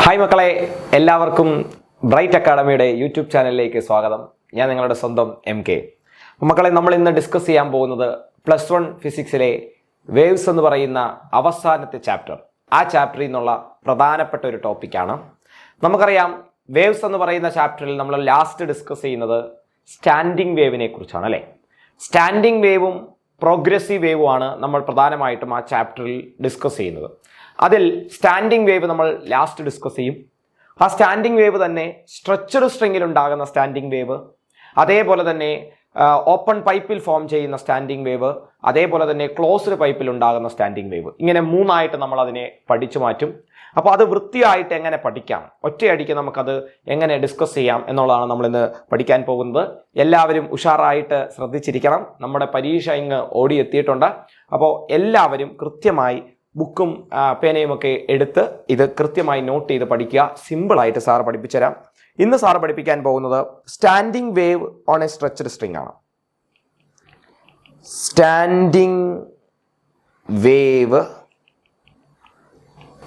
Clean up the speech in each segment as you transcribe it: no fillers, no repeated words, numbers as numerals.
Hi മക്കളെ, എല്ലാവർക്കും bright അക്കാഡമിയുടെ YouTube ചാനലിലേക്ക് സ്വാഗതം. ഞാൻ നിങ്ങളുടെ സ്വന്തം MK. മക്കളെ, നമ്മൾ ഇന്ന് ഡിസ്കസ് ചെയ്യാൻ പോകുന്നത് +1 ഫിസിക്സിലെ വേവ്സ് എന്ന് പറയുന്ന അവസാനത്തെ ചാപ്റ്റർ. ആ ചാപ്റ്ററിൽ നിന്നുള്ള പ്രധാനപ്പെട്ട ഒരു ടോപ്പിക്കാണ്. നമുക്കറിയാം, വേവ്സ് എന്ന് പറയുന്ന ചാപ്റ്ററിൽ നമ്മൾ ലാസ്റ്റ് ഡിസ്കസ് ചെയ്യുന്നത് സ്റ്റാൻഡിങ് വേവിനെ കുറിച്ചാണ് അല്ലേ. സ്റ്റാൻഡിങ് വേവും പ്രോഗ്രസീവ് വേവുമാണ് നമ്മൾ പ്രധാനമായിട്ടും ആ ചാപ്റ്ററിൽ ഡിസ്കസ് ചെയ്യുന്നത്. അതിൽ സ്റ്റാൻഡിങ് വേവ് നമ്മൾ ലാസ്റ്റ് ഡിസ്കസ് ചെയ്യും. ആ സ്റ്റാൻഡിങ് വേവ് തന്നെ സ്ട്രെച്ചഡ് സ്ട്രിങ്ങിൽ ഉണ്ടാകുന്ന സ്റ്റാൻഡിങ് വേവ്, അതേപോലെ തന്നെ ഓപ്പൺ പൈപ്പിൽ ഫോം ചെയ്യുന്ന സ്റ്റാൻഡിങ് വേവ്, അതേപോലെ തന്നെ ക്ലോസ്ഡ് പൈപ്പിൽ ഉണ്ടാകുന്ന സ്റ്റാൻഡിങ് വേവ്. ഇങ്ങനെ മൂന്നായിട്ട് നമ്മൾ അതിനെ പഠിച്ചു മാറ്റും. അപ്പോൾ അത് വൃത്തിയായിട്ട് എങ്ങനെ പഠിക്കാം, ഒറ്റയടിക്ക് നമുക്കത് എങ്ങനെ ഡിസ്കസ് ചെയ്യാം എന്നുള്ളതാണ് നമ്മളിന്ന് പഠിക്കാൻ പോകുന്നത്. എല്ലാവരും ഉഷാറായിട്ട് ശ്രദ്ധിച്ചിരിക്കണം. നമ്മുടെ പരീക്ഷ ഇങ്ങ് ഓടിയെത്തിയിട്ടുണ്ട്. അപ്പോൾ എല്ലാവരും കൃത്യമായി ബുക്കും പേനയും ഒക്കെ എടുത്ത് ഇത് കൃത്യമായി നോട്ട് ചെയ്ത് പഠിക്കുക. സിമ്പിളായിട്ട് സാറ് പഠിപ്പിച്ചു തരാം. ഇന്ന് സാറ് പഠിപ്പിക്കാൻ പോകുന്നത് standing wave on a stretched string ആണ്. Standing wave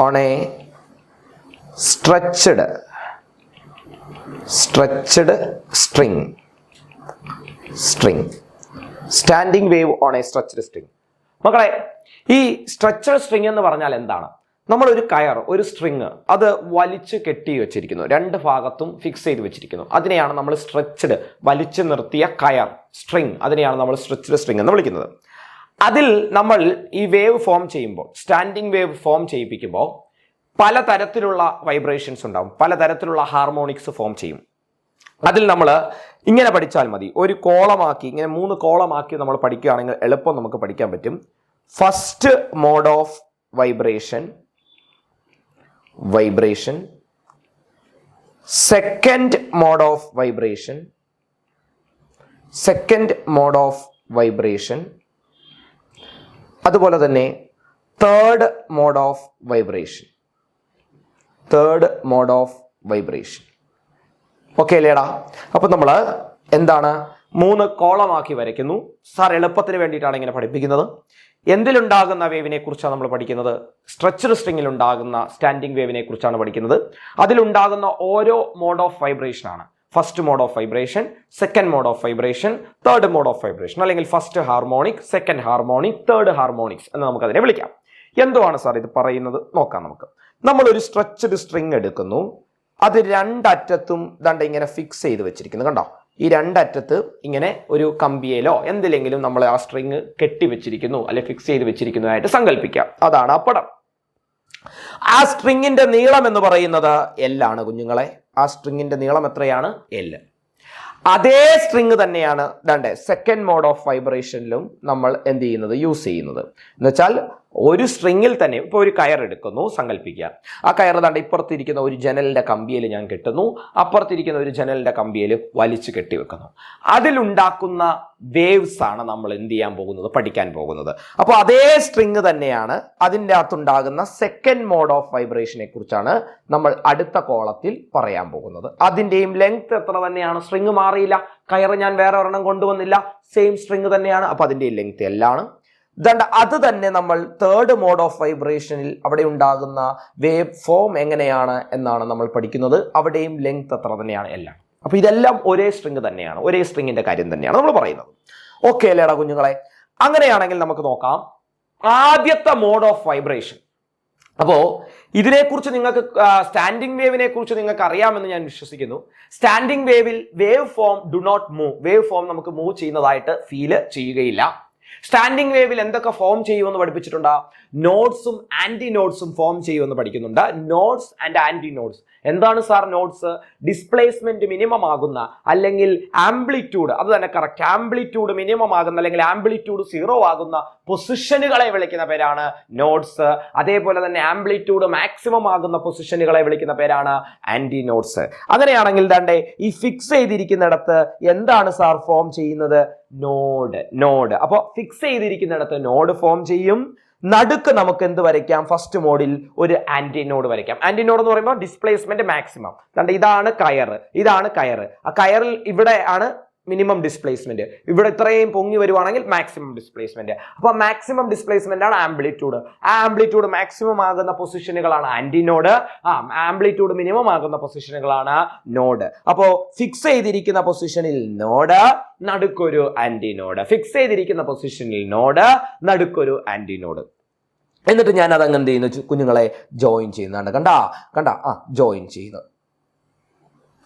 on a stretched string. Standing wave on a stretched string. മക്കളെ, ഈ സ്ട്രെച്ചഡ് സ്ട്രിങ് എന്ന് പറഞ്ഞാൽ എന്താണ്? നമ്മളൊരു കയർ, ഒരു സ്ട്രിങ്, അത് വലിച്ചു കെട്ടി വെച്ചിരിക്കുന്നു, രണ്ട് ഭാഗത്തും ഫിക്സ് ചെയ്ത് വെച്ചിരിക്കുന്നു. അതിനെയാണ് നമ്മൾ സ്ട്രെച്ചഡ്, വലിച്ചു നിർത്തിയ കയർ, സ്ട്രിങ്, അതിനെയാണ് നമ്മൾ സ്ട്രെച്ചഡ് സ്ട്രിങ് എന്ന് വിളിക്കുന്നത്. അതിൽ നമ്മൾ ഈ വേവ് ഫോം ചെയ്യുമ്പോൾ, സ്റ്റാൻഡിങ് വേവ് ഫോം ചെയ്യിപ്പിക്കുമ്പോൾ പലതരത്തിലുള്ള വൈബ്രേഷൻസ് ഉണ്ടാവും, പലതരത്തിലുള്ള ഹാർമോണിക്സ് ഫോം ചെയ്യും. അതിൽ നമ്മൾ ഇങ്ങനെ പഠിച്ചാൽ മതി. ഒരു കോളമാക്കി, ഇങ്ങനെ 3 കോളമാക്കി നമ്മൾ പഠിക്കുകയാണെങ്കിൽ എളുപ്പം നമുക്ക് പഠിക്കാൻ പറ്റും. First mode of vibration, second mode of vibration, അതുപോലെ തന്നെ third mode of vibration. Okay അല്ലേടാ? അപ്പൊ നമ്മൾ എന്താണ് 3 കോളമാക്കി വരയ്ക്കുന്നു. സാർ എളുപ്പത്തിന് വേണ്ടിയിട്ടാണ് ഇങ്ങനെ പഠിപ്പിക്കുന്നത്. എന്തിലുണ്ടാകുന്ന വേവിനെ കുറിച്ചാണ് നമ്മൾ പഠിക്കുന്നത്? സ്ട്രെച്ചഡ് സ്ട്രിങ്ങിൽ ഉണ്ടാകുന്ന സ്റ്റാൻഡിങ് വേവിനെ കുറിച്ചാണ് പഠിക്കുന്നത്. അതിലുണ്ടാകുന്ന ഓരോ മോഡ് ഓഫ് വൈബ്രേഷൻ ആണ്. First mode of vibration, second mode of vibration, third mode of vibration, അല്ലെങ്കിൽ first harmonic, second harmonic, third harmonics എന്ന് നമുക്കതിനെ വിളിക്കാം. എന്തുവാണ് സാർ ഇത് പറയുന്നത് നോക്കാം നമുക്ക്. നമ്മളൊരു സ്ട്രെച്ചഡ് സ്ട്രിങ് എടുക്കുന്നു. അത് രണ്ടറ്റത്തും ദണ്ട ഇങ്ങനെ ഫിക്സ് ചെയ്ത് വെച്ചിരിക്കുന്നു. കണ്ടോ? ഈ രണ്ടറ്റത്ത് ഇങ്ങനെ ഒരു കമ്പിയിലോ എന്തിലെങ്കിലും നമ്മൾ ആ സ്ട്രിങ് കെട്ടി വെച്ചിരിക്കുന്നു, അല്ലെ ഫിക്സ് ചെയ്ത് വെച്ചിരിക്കുന്നതായിട്ട് സങ്കല്പിക്കാം. അതാണ് ആ പടം. ആ സ്ട്രിങ്ങിന്റെ നീളം എന്ന് പറയുന്നത് L ആണ് കുഞ്ഞുങ്ങളെ. ആ സ്ട്രിങ്ങിന്റെ നീളം എത്രയാണ്? L. അതേ സ്ട്രിങ് തന്നെയാണ് സെക്കൻഡ് മോഡ് ഓഫ് വൈബ്രേഷനിലും നമ്മൾ എന്ത് ചെയ്യുന്നത്, യൂസ് ചെയ്യുന്നത്. എന്ന് വെച്ചാൽ ഒരു സ്ട്രിങ്ങിൽ തന്നെ ഇപ്പോൾ ഒരു കയർ എടുക്കുന്നു, സങ്കല്പിക്കുക. ആ കയർ ഇപ്പുറത്തിരിക്കുന്ന ഒരു ജനലിന്റെ കമ്പിയിൽ ഞാൻ കെട്ടുന്നു, അപ്പുറത്തിരിക്കുന്ന ഒരു ജനലിന്റെ കമ്പിയിൽ വലിച്ചു കെട്ടി വെക്കുന്നു. അതിലുണ്ടാക്കുന്ന വേവ്സ് ആണ് നമ്മൾ എന്ത് ചെയ്യാൻ പോകുന്നത്, പഠിക്കാൻ പോകുന്നത്. അപ്പോൾ അതേ സ്ട്രിങ് തന്നെയാണ് അതിൻ്റെ അകത്തുണ്ടാകുന്ന സെക്കൻഡ് മോഡ് ഓഫ് വൈബ്രേഷനെ കുറിച്ചാണ് നമ്മൾ അടുത്ത കോളത്തിൽ പറയാൻ പോകുന്നത്. അതിൻ്റെയും ലെങ്ത് എത്ര തന്നെയാണ്? സ്ട്രിങ് മാറിയില്ല, കയർ ഞാൻ വേറെ ഒരെണ്ണം കൊണ്ടുവന്നില്ല, സെയിം സ്ട്രിങ് തന്നെയാണ്. അപ്പോൾ അതിൻ്റെയും ലെങ്ത് L. അത് തന്നെ നമ്മൾ തേർഡ് മോഡ് ഓഫ് വൈബ്രേഷനിൽ അവിടെ ഉണ്ടാകുന്ന വേവ് ഫോം എങ്ങനെയാണ് എന്നാണ് നമ്മൾ പഠിക്കുന്നത്. അവിടെയും ലെങ്ത് എത്ര തന്നെയാണ്? L. അപ്പൊ ഇതെല്ലാം ഒരേ സ്ട്രിങ് തന്നെയാണ്, ഒരേ സ്ട്രിങ്ങിന്റെ കാര്യം തന്നെയാണ് നമ്മൾ പറയുന്നത്. ഓക്കെ അല്ലേടാ കുഞ്ഞുങ്ങളെ? അങ്ങനെയാണെങ്കിൽ നമുക്ക് നോക്കാം ആദ്യത്തെ മോഡ് ഓഫ് വൈബ്രേഷൻ. അപ്പോ ഇതിനെക്കുറിച്ച് നിങ്ങൾക്ക്, സ്റ്റാൻഡിങ് വേവിനെ കുറിച്ച് നിങ്ങൾക്ക് അറിയാമെന്ന് ഞാൻ വിശ്വസിക്കുന്നു. സ്റ്റാൻഡിങ് വേവിൽ wave form do not move, wave form നമുക്ക് മൂവ് ചെയ്യുന്നതായിട്ട് ഫീൽ ചെയ്യുകയില്ല. സ്റ്റാൻഡിങ് വേവിൽ എന്തൊക്കെ ഫോം ചെയ്യുമെന്ന് പഠിപ്പിച്ചിട്ടുണ്ട്? നോഡ്സും ആന്റി നോഡ്സും ഫോം ചെയ്യുമെന്ന് പഠിക്കുന്നുണ്ട്. നോഡ്സ് ആൻഡ് ആന്റി നോഡ്സ് എന്താണ് സാർ? നോഡ്സ് ഡിസ്പ്ലേസ്മെന്റ് മിനിമം ആകുന്ന, അല്ലെങ്കിൽ ആംപ്ലിറ്റ്യൂഡ്, അത് തന്നെ കറക്റ്റ്, ആംപ്ലിറ്റ്യൂഡ് മിനിമം ആകുന്ന അല്ലെങ്കിൽ ആംപ്ലിറ്റ്യൂഡ് 0 ആകുന്ന പൊസിഷനുകളെ വിളിക്കുന്ന പേരാണ് നോഡ്സ്. അതേപോലെ തന്നെ ആംപ്ലിറ്റ്യൂഡ് മാക്സിമം ആകുന്ന പൊസിഷനുകളെ വിളിക്കുന്ന പേരാണ് ആന്റി നോഡ്സ്. അങ്ങനെയാണെങ്കിൽ ഈ ഫിക്സ് ചെയ്തിരിക്കുന്നിടത്ത് എന്താണ് സാർ ഫോം ചെയ്യുന്നത്? നോഡ്. അപ്പോൾ ഫിക്സ് ചെയ്തിരിക്കുന്നിടത്ത് നോഡ് ഫോം ചെയ്യും. നടുക്ക് നമുക്ക് എന്ത് വരയ്ക്കാം? ഫസ്റ്റ് മോഡിൽ ഒരു ആന്റി നോഡ് വരയ്ക്കാം. ആന്റി നോഡ് എന്ന് പറയുമ്പോൾ ഡിസ്പ്ലേസ്മെന്റ് മാക്സിമം. ഇതാണ് കയർ. ആ കയറിൽ ഇവിടെ ആണ് മിനിമം ഡിസ്പ്ലേസ്മെന്റ്. ഇവിടെ ഇത്രയും പൊങ്ങി വരുവാണെങ്കിൽ മാക്സിമം ഡിസ്പ്ലേസ്മെന്റ്. അപ്പൊ മാക്സിമം ഡിസ്പ്ലേസ്മെന്റ് ആണ് ആംപ്ലിറ്റ്യൂഡ്. ആ ആംപ്ലിറ്റ്യൂഡ് മാക്സിമം ആകുന്ന പൊസിഷനുകളാണ് ആന്റിനോഡ്. ആംപ്ലിറ്റ്യൂഡ് മിനിമം ആകുന്ന പൊസിഷനുകളാണ് നോഡ്. അപ്പോ ഫിക്സ് ചെയ്തിരിക്കുന്ന പൊസിഷനിൽ നോഡ്, നടുക്കൊരു ആന്റിനോഡ്. ഫിക്സ് ചെയ്തിരിക്കുന്ന പൊസിഷനിൽ നോഡ്, നടുക്കൊരു ആന്റിനോഡ്. എന്നിട്ട് ഞാൻ അതങ്ങനെ എന്ത് ചെയ്യുന്നു കുഞ്ഞുങ്ങളെ, ജോയിൻ ചെയ്യുന്നുണ്ട്. കണ്ടാ ജോയിൻ ചെയ്യുന്നു.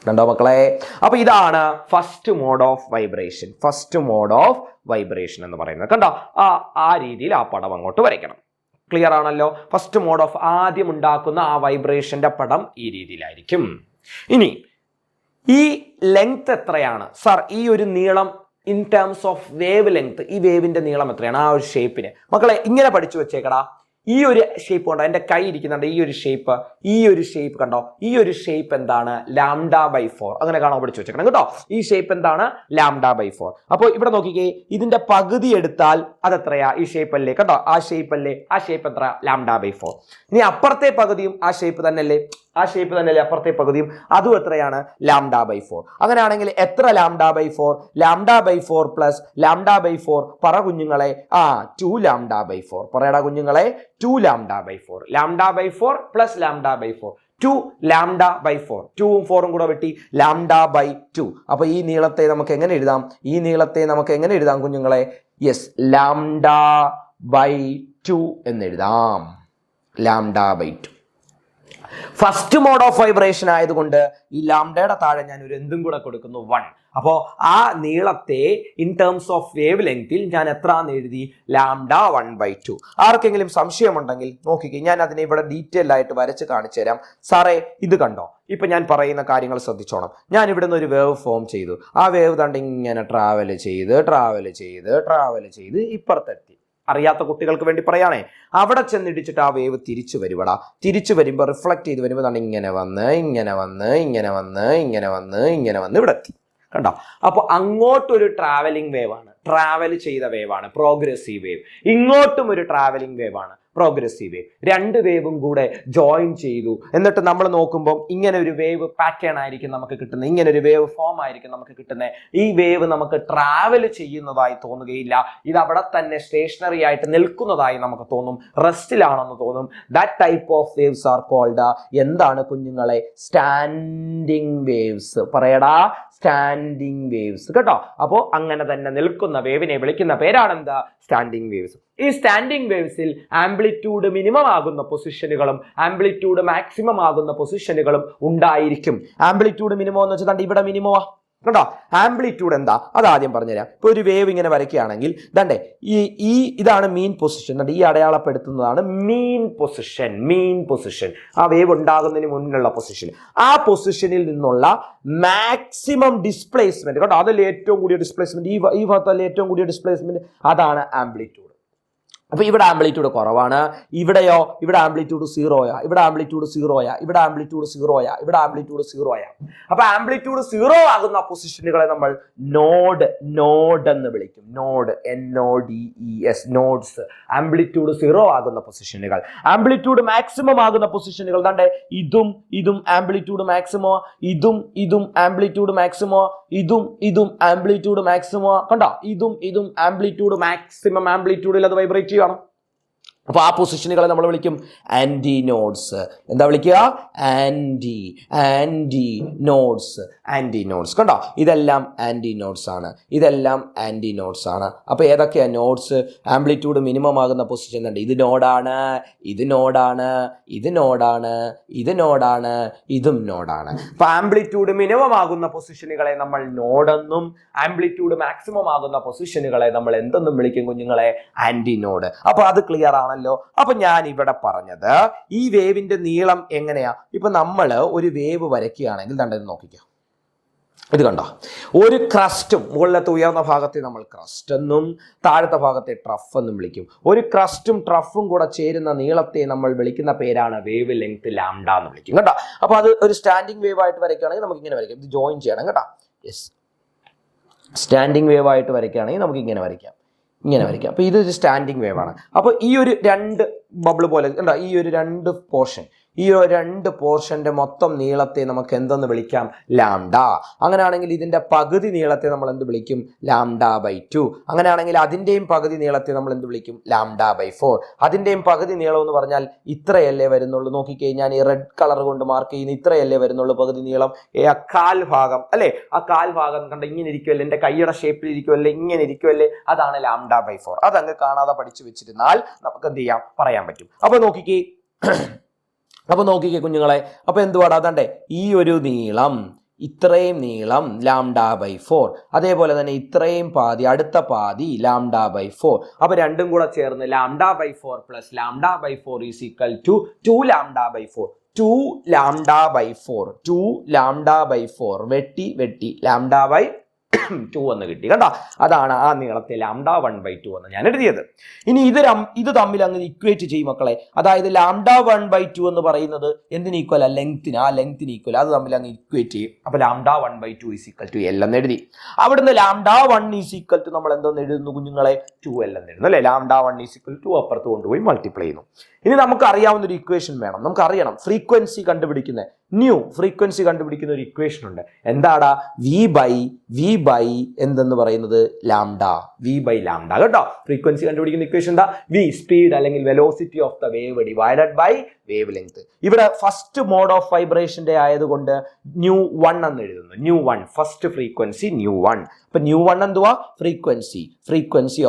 കണ്ടോ മക്കളെ? അപ്പൊ ഇതാണ് first mode of vibration. First mode of vibration എന്ന് പറയുന്നത് കണ്ടോ? ആ രീതിയിൽ ആ പടം അങ്ങോട്ട് വരയ്ക്കണം. ക്ലിയർ ആണല്ലോ? ഫസ്റ്റ് മോഡ് ഓഫ് ആദ്യം ഉണ്ടാക്കുന്ന ആ വൈബ്രേഷന്റെ പടം ഈ രീതിയിലായിരിക്കും. ഇനി ഈ ലെങ്ത് എത്രയാണ് സാർ? ഈ ഒരു നീളം in terms of wave length, ഈ വേവിന്റെ നീളം എത്രയാണ്? ആ ഒരു ഷേപ്പിന് മക്കളെ ഇങ്ങനെ പഠിച്ചു വെച്ചേക്കടാ. ഈ ഒരു ഷേപ്പ് കണ്ടോ, എന്റെ കൈ ഇരിക്കുന്നുണ്ട്. ഈ ഒരു ഷേപ്പ് കണ്ടോ? ഈ ഒരു ഷേപ്പ് എന്താണ്? λ/4. അങ്ങനെ കാണാൻ പഠിച്ചു വെച്ചേക്കണം കേട്ടോ. ഈ ഷേപ്പ് എന്താണ്? λ/4. അപ്പോൾ ഇവിടെ നോക്കിക്കേ, ഇതിന്റെ പകുതി എടുത്താൽ അതെത്രയാ? ഈ ഷേപ്പ് അല്ലേ? കണ്ടോ? ആ ഷേപ്പ് അല്ലേ? ആ ഷേപ്പ് എത്ര? λ/4. ഇനി അപ്പുറത്തെ പകുതിയും ആ ഷേപ്പ് തന്നെയല്ലേ? ആ ഷേപ്പ് തന്നെയല്ലേ അപ്പുറത്തെ പകുതിയും? അതും എത്രയാണ്? λ/4. അങ്ങനെയാണെങ്കിൽ എത്ര λ/4? λ/4 പ്ലസ് λ/4 പറ കുഞ്ഞുങ്ങളെ. 2λ/4. പറയടാ കുഞ്ഞുങ്ങളെ, 2λ/4. λ/4 പ്ലസ് λ/4 2λ/4. 2ഉം 4ഉം കൂടെ വെട്ടി λ/2. അപ്പൊ ഈ നീളത്തെ നമുക്ക് എങ്ങനെ എഴുതാം? ഈ നീളത്തെ നമുക്ക് എങ്ങനെ എഴുതാം കുഞ്ഞുങ്ങളെ? യെസ്, λ/2 എന്ന് എഴുതാം. λ/2. ഫസ്റ്റ് മോഡ് ഓഫ് വൈബ്രേഷൻ ആയതുകൊണ്ട് ഈ ലാംഡയുടെ താഴെ ഞാൻ ഒരു എന്തും കൂടെ കൊടുക്കുന്നു, 1. അപ്പോ ആ നീളത്തെ ഇൻ ടേംസ് ഓഫ് വേവ് ലെങ്തിൽ ഞാൻ എത്രന്ന് എഴുതി? λ1/2. ആർക്കെങ്കിലും സംശയമുണ്ടെങ്കിൽ നോക്കിക്കേ, ഞാൻ അതിനെ ഇവിടെ ഡീറ്റെയിൽ ആയിട്ട് വരച്ച് കാണിച്ചു തരാം. സാറേ ഇത് കണ്ടോ? ഇപ്പൊ ഞാൻ പറയുന്ന കാര്യങ്ങൾ ശ്രദ്ധിച്ചോണം. ഞാൻ ഇവിടെ നിന്ന് ഒരു വേവ് ഫോം ചെയ്തു. ആ വേവ് കണ്ട് ഇങ്ങനെ ട്രാവൽ ചെയ്ത് ഇപ്പുറത്തെത്തി. അറിയാത്ത കുട്ടികൾക്ക് വേണ്ടി പറയാണേ, അവിടെ ചെന്നിടിച്ചിട്ട് ആ വേവ് തിരിച്ചു വരുവടാ. തിരിച്ചു വരുമ്പോൾ റിഫ്ലക്ട് ചെയ്ത് വരുമ്പോൾ ഇങ്ങനെ വന്ന് ഇവിടെ എത്തി. കണ്ടോ? അപ്പൊ അങ്ങോട്ടൊരു ട്രാവലിംഗ് വേവ് ആണ്, ട്രാവൽ ചെയ്ത വേവ് ആണ് പ്രോഗ്രസീവ് വേവ്. ഇങ്ങോട്ടും ഒരു ട്രാവലിംഗ് വേവ് ആണ് പ്രോഗ്രസീവ് വേവ്. രണ്ട് വേവും കൂടെ ജോയിൻ ചെയ്തു. എന്നിട്ട് നമ്മൾ നോക്കുമ്പോൾ ഇങ്ങനെ ഒരു വേവ് പാറ്റേൺ ആയിരിക്കും നമുക്ക് കിട്ടുന്നത്, ഇങ്ങനെ ഒരു വേവ് ഫോം ആയിരിക്കും നമുക്ക് കിട്ടുന്നത്. ഈ വേവ് നമുക്ക് ട്രാവൽ ചെയ്യുന്നതായി തോന്നുകയില്ല. ഇത് അവിടെ തന്നെ സ്റ്റേഷനറി ആയിട്ട് നിൽക്കുന്നതായി നമുക്ക് തോന്നും, റെസ്റ്റിലാണെന്ന് തോന്നും. That type of waves are called എന്താണ് കുഞ്ഞുങ്ങളെ? Standing waves. പറയടാ, സ്റ്റാൻഡിങ് വേവ്സ് കേട്ടോ. അപ്പോൾ അങ്ങനെ തന്നെ നിൽക്കുന്ന വേവിനെ വിളിക്കുന്ന പേരാണ് എന്താ? Standing waves. ഈ സ്റ്റാൻഡിങ് വേവ്സിൽ ആംപ്ലിറ്റ്യൂഡ് മിനിമം ആകുന്ന പൊസിഷനുകളും ആംപ്ലിറ്റ്യൂഡ് മാക്സിമം ആകുന്ന പൊസിഷനുകളും ഉണ്ടായിരിക്കും. ആംപ്ലിറ്റ്യൂഡ് മിനിമം എന്ന് വെച്ചാൽ ഇവിടെ മിനിമമാ കണ്ടോ? ആംപ്ലിറ്റ്യൂഡ് എന്താ അത് ആദ്യം പറഞ്ഞുതരാം. ഇപ്പൊ ഒരു വേവ് ഇങ്ങനെ വരയ്ക്കുകയാണെങ്കിൽ ദണ്ടേ ഇതാണ് മീൻ പൊസിഷൻ. ഈ അടയാളപ്പെടുത്തുന്നതാണ് മീൻ പൊസിഷൻ. ആ വേവ് ഉണ്ടാകുന്നതിന് മുന്നിലുള്ള പൊസിഷൻ. ആ പൊസിഷനിൽ നിന്നുള്ള മാക്സിമം ഡിസ്പ്ലേസ്മെന്റ് കേട്ടോ, അതല്ലേ ഏറ്റവും കൂടിയ ഡിസ്പ്ലേസ്മെന്റ്. ഈ ഭാഗത്തല്ലേ ഏറ്റവും കൂടിയ ഡിസ്പ്ലേസ്മെന്റ്, അതാണ് ആംപ്ലിറ്റ്യൂഡ്. അപ്പൊ ഇവിടെ ആംപ്ലിറ്റ്യൂഡ് കുറവാണ്. ഇവിടെയോ? ഇവിടെ ആംപ്ലിറ്റ്യൂഡ് 0യാ, ഇവിടെ ആംപ്ലിറ്റ്യൂഡ് 0യാ, ഇവിടെ ആംപ്ലിറ്റ്യൂഡ് 0യാ, ഇവിടെ ആംപ്ലിറ്റ്യൂഡ് 0യാ. അപ്പൊ ആംപ്ലിറ്റ്യൂഡ് 0 ആകുന്ന പൊസിഷനുകളെ നമ്മൾ നോഡ് എന്ന് വിളിക്കും. NODES, nodes. ആംപ്ലിറ്റ്യൂഡ് 0 ആകുന്ന പൊസിഷനുകൾ. ആംപ്ലിറ്റ്യൂഡ് മാക്സിമം ആകുന്ന പൊസിഷനുകൾ ദാണ്ടെ ഇതും ആംപ്ലിറ്റ്യൂഡ് മാക്സിമോ, ഇതും ആംപ്ലിറ്റ്യൂഡ് മാക്സിമോ, ഇതും ആംപ്ലിറ്റ്യൂഡ് മാക്സിമോ. കണ്ടോ? ഇതും ആംപ്ലിറ്റ്യൂഡ് മാക്സിമം ആംപ്ലിറ്റ്യൂഡിൽ അത് വൈബ്രേറ്റ് ചെയ്യണം. അപ്പൊ ആ പൊസിഷനുകളെ നമ്മൾ വിളിക്കും ആന്റി നോഡ്സ്. എന്താ വിളിക്കുക? Antinodes. കണ്ടോ? ഇതെല്ലാം ആന്റി നോഡ്സ് ആണ്. അപ്പൊ ഏതൊക്കെയാ നോഡ്സ്? ആംപ്ലിറ്റ്യൂഡ് മിനിമം ആകുന്ന പൊസിഷൻ ഉണ്ട്. ഇത് നോഡാണ്, ഇതും നോഡാണ്. അപ്പൊ ആംപ്ലിറ്റ്യൂഡ് മിനിമം ആകുന്ന പൊസിഷനുകളെ നമ്മൾ നോഡെന്നും ആംപ്ലിറ്റ്യൂഡ് മാക്സിമം ആകുന്ന പൊസിഷനുകളെ നമ്മൾ എന്തെന്നും വിളിക്കും കുഞ്ഞുങ്ങളെ? Antinode. അപ്പൊ അത് ക്ലിയർ ആണ്. അപ്പൊ ഞാൻ ഇവിടെ പറഞ്ഞത് ഈ വേവിന്റെ നീളം എങ്ങനെയാ? ഇപ്പൊ നമ്മൾ ഒരു വേവ് വരയ്ക്കുകയാണെങ്കിൽ കണ്ടത് നോക്കിക്കാം. ഇത് കണ്ടോ? ഒരു ക്രസ്റ്റും മുകളിലത്തെ ഉയർന്ന ഭാഗത്തെ നമ്മൾ ക്രസ്റ്റ് എന്നും താഴത്തെ ഭാഗത്തെ ട്രഫ് എന്നും വിളിക്കും. ഒരു ക്രസ്റ്റും ട്രഫും കൂടെ ചേരുന്ന നീളത്തെ നമ്മൾ വിളിക്കുന്ന പേരാണ് വേവ് ലെങ്ത് ലാംഡ എന്ന് വിളിക്കും കേട്ടോ. അപ്പൊ അത് ഒരു സ്റ്റാൻഡിങ് വേവ് ആയിട്ട് വരയ്ക്കുകയാണെങ്കിൽ നമുക്ക് ഇങ്ങനെ വരയ്ക്കാം. ഇത് ജോയിൻ ചെയ്യണം കേട്ടോ. യെസ്, സ്റ്റാൻഡിങ് വേവ് ആയിട്ട് വരയ്ക്കുകയാണെങ്കിൽ നമുക്ക് ഇങ്ങനെ വരയ്ക്കാം. അപ്പോൾ ഇതൊരു സ്റ്റാൻഡിങ് വേവ് ആണ്. അപ്പോൾ ഈ ഒരു രണ്ട് ബബിൾ പോലെ കണ്ടോ? ഈ ഒരു രണ്ട് പോർഷൻ, ഈ രണ്ട് പോർഷന്റെ മൊത്തം നീളത്തെ നമുക്ക് എന്തെന്ന് വിളിക്കാം? ലാംഡ. അങ്ങനെയാണെങ്കിൽ ഇതിന്റെ പകുതി നീളത്തെ നമ്മൾ എന്ത് വിളിക്കും? λ/2. അങ്ങനെയാണെങ്കിൽ അതിന്റെയും പകുതി നീളത്തെ നമ്മൾ എന്ത് വിളിക്കും? λ/4. അതിന്റെയും പകുതി നീളം എന്ന് പറഞ്ഞാൽ ഇത്രയല്ലേ വരുന്നുള്ളൂ. നോക്കിക്കേ, ഞാൻ ഈ റെഡ് കളർ കൊണ്ട് മാർക്ക് ചെയ്യുന്ന ഇത്രയല്ലേ വരുന്നുള്ളൂ പകുതി നീളം. കാൽ ഭാഗം അല്ലെ, ആ കാൽ ഭാഗം കണ്ട ഇങ്ങനെ ഇരിക്കുമല്ലേ, എന്റെ കൈയുടെ ഷേപ്പിൽ ഇരിക്കുമല്ലേ, ഇങ്ങനെ ഇരിക്കുമല്ലേ, അതാണ് λ/4. അതങ്ങ് കാണാതെ പഠിച്ചു വെച്ചിരുന്നാൽ നമുക്ക് എന്ത് ചെയ്യാം? പറയാൻ പറ്റും. അപ്പൊ നോക്കിക്കേ കുഞ്ഞുങ്ങളെ, അപ്പൊ എന്തുവാടാ? അതണ്ടേ ഈ ഒരു നീളം, ഇത്രയും നീളം λ/4, അതേപോലെ തന്നെ ഇത്രയും പാതി, അടുത്ത പാതി λ/4. അപ്പൊ രണ്ടും കൂടെ ചേർന്ന് λ/4 പ്ലസ് λ/4 ഈസ് ഈക്വൽ ടു 2λ/4. 2λ/4 വെട്ടി λ/2 എന്ന് കിട്ടി. കണ്ടോ, അതാണ് ആ നീളത്തെ λ1/2 എന്ന് ഞാൻ എഴുതിയത്. ഇനി ഇത് തമ്മിൽ അങ്ങ് ഇക്വേറ്റ് ചെയ്യും മക്കളെ. അതായത് λ1/2 എന്ന് പറയുന്നത് എന്തിന് ഈക്വൽ? ലെങ്ത്തിന്, ആ ലെങ്ത്തിന് ഈക്വൽ. അത് തമ്മിൽ അങ്ങ് ഇക്വേറ്റ് ചെയ്യും. അപ്പൊ λ1/2 ഈസ് ഈക്വൽ ടു L എന്ന് എഴുതി. അവിടുന്ന് λ1 ഈസ് ഈക്വൽ ടു നമ്മൾ എന്തോന്ന് എഴുതുന്നു കുഞ്ഞുങ്ങളെ? 2L എന്ന് എഴുതുന്നു അല്ലെ. λ1 ഈസ് ഈക്വൽ ടു അപ്പുറത്ത് കൊണ്ടുപോയി മൾട്ടിപ്ലൈ ചെയ്യുന്നു. ഇനി നമുക്ക് അറിയാവുന്ന ഒരു ഇക്വേഷൻ വേണം. നമുക്കറിയണം ഫ്രീക്വൻസി കണ്ടുപിടിക്കുന്ന ഫ്രീക്വൻസി കണ്ടുപിടിക്കുന്ന ഒരു ഇക്വേഷൻ ഉണ്ട്. എന്താടാ? v ബൈ എന്തെന്ന് പറയുന്നത്? ലാംഡ. v/λ കേട്ടോ. ഫ്രീക്വൻസി കണ്ടുപിടിക്കുന്ന ഇക്വേഷൻ എന്താ? v സ്പീഡ് അല്ലെങ്കിൽ velocity of the wave divided by wavelength. ഇവിടെ ഫസ്റ്റ് മോഡ് ഓഫ് വൈബ്രേഷന്റെ ആയതുകൊണ്ട് ν1 എന്ന് എഴുതുന്നു. ν1 ഫസ്റ്റ് ഫ്രീക്വൻസി ν1. അപ്പൊ ν1 എന്തുവാ? Frequency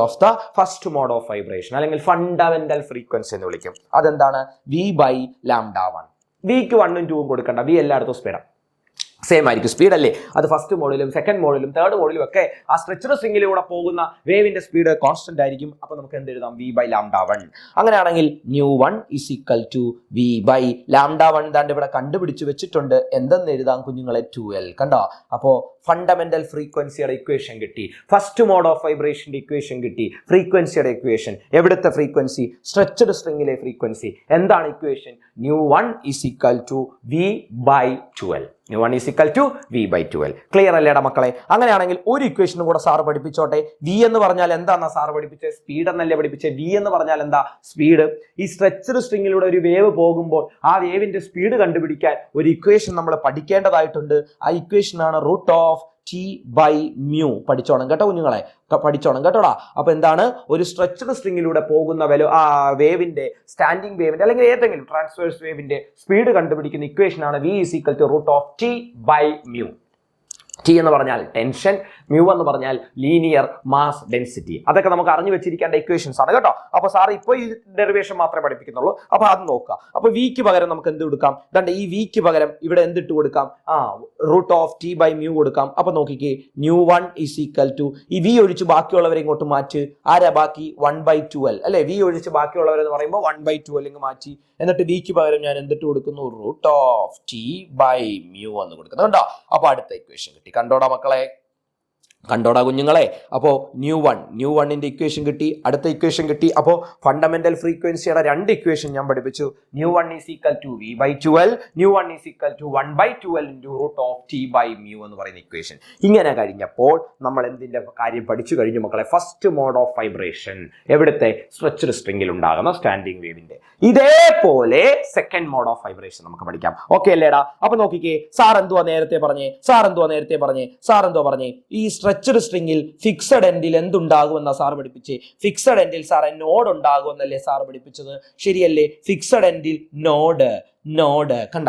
of the first mode of vibration അല്ലെങ്കിൽ ഫണ്ടമെന്റൽ ഫ്രീക്വൻസി എന്ന് വിളിക്കും. അതെന്താണ്? v/λ1. വിക്ക് 1ഉം 2ഉം കൊടുക്കണ്ട, v എല്ലായിടത്തും സ്പീഡാണ്, സെയിം ആയിരിക്കും, സ്പീഡ് അല്ലേ. അത് ഫസ്റ്റ് മോഡിലും സെക്കൻഡ് മോഡിലും തേർഡ് മോഡിലും ഒക്കെ ആ സ്ട്രെച്ചർ സ്ട്രിങ്ങിലൂടെ പോകുന്ന വേവിന്റെ സ്പീഡ് കോൺസ്റ്റന്റ് ആയിരിക്കും. അപ്പൊ നമുക്ക് എന്ത് എഴുതാം? v/λ1. അങ്ങനെയാണെങ്കിൽ ν1 ഈസ് ഈക്വൽ ടു v/λ1. ദാണ്ട് ഇവിടെ കണ്ടുപിടിച്ച് വെച്ചിട്ടുണ്ട്. എന്തെന്ന് എഴുതാം കുഞ്ഞുങ്ങളെ? 2L. കണ്ടോ, അപ്പോ ഫണ്ടമെന്റൽ ഫ്രീക്വൻസിയുടെ ഇക്വേഷൻ കിട്ടി, ഫസ്റ്റ് മോഡ് ഓഫ് വൈബ്രേഷന്റെ ഇക്വേഷൻ കിട്ടി, ഫ്രീക്വൻസിയുടെ ഇക്വേഷൻ. എവിടുത്തെ ഫ്രീക്വൻസി? സ്ട്രെച്ചഡ് സ്ട്രിങ്ങിലെ ഫ്രീക്വൻസി. എന്താണ് equation? ν1 is equal to v/2L. ν1 is equal to v/2L. Clear അല്ലേടാ മക്കളെ? അങ്ങനെയാണെങ്കിൽ ഒരു ഇക്വേഷനും കൂടെ സാറ് പഠിപ്പിച്ചോട്ടെ. v എന്ന് പറഞ്ഞാൽ എന്താന്നാ സാറ് പഠിപ്പിച്ചത്? സ്പീഡ് എന്നല്ലേ പഠിപ്പിച്ചത്? v എന്ന് പറഞ്ഞാൽ എന്താ? സ്പീഡ്. ഈ സ്ട്രെച്ചഡ് സ്ട്രിങ്ങിലൂടെ ഒരു വേവ് പോകുമ്പോൾ ആ വേവിന്റെ സ്പീഡ് കണ്ടുപിടിക്കാൻ ഒരു ഇക്വേഷൻ നമ്മൾ പഠിക്കേണ്ടതായിട്ടുണ്ട്. ആ ഇക്വേഷൻ ആണ് √T/μ. പഠിച്ചോണം കേട്ടോ കുഞ്ഞുങ്ങളെ, പഠിച്ചോണം കേട്ടോടാ. അപ്പൊ എന്താണ്? ഒരു സ്ട്രെച്ചഡ് സ്ട്രിങ്ങിലൂടെ പോകുന്ന വേവിന്റെ, സ്റ്റാൻഡിങ് വേവിന്റെ അല്ലെങ്കിൽ ഏതെങ്കിലും ട്രാൻസ്വേഴ്സ് വേവിന്റെ സ്പീഡ് കണ്ടുപിടിക്കുന്ന ഇക്വേഷൻ ആണ് v is equal to √T/μ. T എന്ന് പറഞ്ഞാൽ ടെൻഷൻ, മ്യൂ എന്ന് പറഞ്ഞാൽ ലീനിയർ മാസ് ഡെൻസിറ്റി. അതൊക്കെ നമുക്ക് അറിഞ്ഞു വെച്ചിരിക്കേണ്ട ഇക്വേഷൻസ് ആണ് കേട്ടോ. അപ്പൊ സാർ ഇപ്പോൾ ഈ ഡെറിവേഷൻ മാത്രമേ പഠിപ്പിക്കുന്നുള്ളൂ. അപ്പൊ അത് നോക്കുക. അപ്പൊ വിക്ക് പകരം നമുക്ക് എന്ത് കൊടുക്കാം? ദാണ്ട് ഈ വിക്ക് പകരം ഇവിടെ എന്തിട്ട് കൊടുക്കാം? √T/μ കൊടുക്കാം. അപ്പൊ നോക്കിക്കേ, ν1 ഈസ് ഈക്വൽ ടു ഈ v ഒഴിച്ച് ബാക്കിയുള്ളവരെ ഇങ്ങോട്ട് മാറ്റ്. ആരാ ബാക്കി? 1/2L അല്ലെ. v ഒഴിച്ച് ബാക്കിയുള്ളവരെന്ന് പറയുമ്പോൾ 1/2L ഇങ്ങ് മാറ്റി. എന്നിട്ട് വിക്ക് പകരം ഞാൻ എന്തിട്ട് കൊടുക്കുന്നു? √T/μ എന്ന് കൊടുക്കുന്നു കേട്ടോ. അപ്പൊ അടുത്ത ഇക്വേഷൻ കിട്ടി. കണ്ടോടാ മക്കളെ, കണ്ടോടാ കുഞ്ഞുങ്ങളെ. അപ്പോൾ ν1ന്റെ ഇക്വേഷൻ കിട്ടി, അടുത്ത ഇക്വേഷൻ കിട്ടി. അപ്പോൾ ഫണ്ടമെന്റൽ ഫ്രീക്വൻസിയുടെ രണ്ട് ഇക്വേഷൻ ഞാൻ പഠിപ്പിച്ചു. ν1 is equal to v/2L, ν1 is equal to 1/2L × √T/μ എന്ന് പറയുന്ന ഇക്വേഷൻ. ഇങ്ങനെ കഴിഞ്ഞപ്പോൾ നമ്മൾ എന്തിന്റെ കാര്യം പഠിച്ചു കഴിഞ്ഞു മക്കളെ? ഫസ്റ്റ് മോഡ് ഓഫ് വൈബ്രേഷൻ, എവിടുത്തെ? സ്ട്രെച്ചഡ് സ്ട്രിങ്ങിൽ ഉണ്ടാകുന്ന സ്റ്റാൻഡിങ് വേവിന്റെ. ഇതേപോലെ സെക്കൻഡ് മോഡ് ഓഫ് വൈബ്രേഷൻ നമുക്ക് പഠിക്കാം. ഓക്കെ അല്ലേടാ? അപ്പൊ നോക്കിക്കേ, സാർ എന്തുവാ നേരത്തെ പറഞ്ഞേ? ഈ സ്ട്രെച്ചഡ് സ്ട്രിങ്ങിൽ ഫിക്സഡ് എൻഡിൽ എന്തുണ്ടാകുമെന്നാ സാർ പഠിപ്പിച്ചേ? ഫിക്സഡ് എൻഡിൽ സാറെ നോഡ് ഉണ്ടാകുമെന്നല്ലേ സാർ പഠിപ്പിച്ചത്? ശരിയല്ലേ? ഫിക്സഡ് എൻഡിൽ നോഡ് കണ്ട.